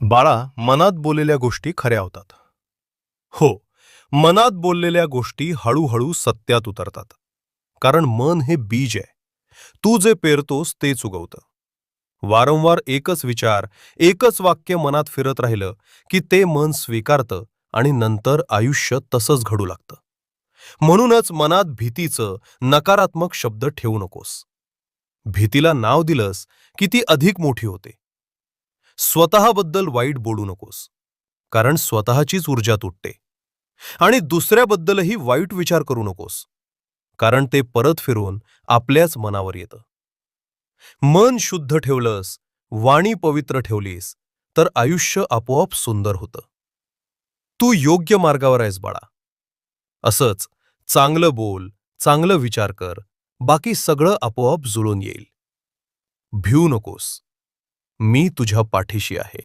बाळा, मनात बोललेल्या गोष्टी खऱ्या होतात. हो, मनात बोललेल्या गोष्टी हळूहळू सत्यात उतरतात. कारण मन हे बीज आहे. तू जे पेरतोस तेच उगवतं. वारंवार एकच विचार, एकच वाक्य मनात फिरत राहिलं की ते मन स्वीकारतं आणि नंतर आयुष्य तसंच घडू लागतं. म्हणूनच मनात भीतीचं, नकारात्मक शब्द ठेवू नकोस. भीतीला नाव दिलंस की ती अधिक मोठी होते. स्वतःबद्दल वाईट बोलू नकोस, कारण स्वतःचीच ऊर्जा तुटते. आणि दुसऱ्याबद्दलही वाईट विचार करू नकोस, कारण ते परत फिरून आपल्याच मनावर येतं. मन शुद्ध ठेवलंस, वाणी पवित्र ठेवलीस, तर आयुष्य आपोआप सुंदर होतं. तू योग्य मार्गावर आहेस बाळा. असंच चांगलं बोल, चांगलं विचार कर, बाकी सगळं आपोआप जुळून येईल. भिवू नकोस. मी तुझ्या पाठीशी आहे.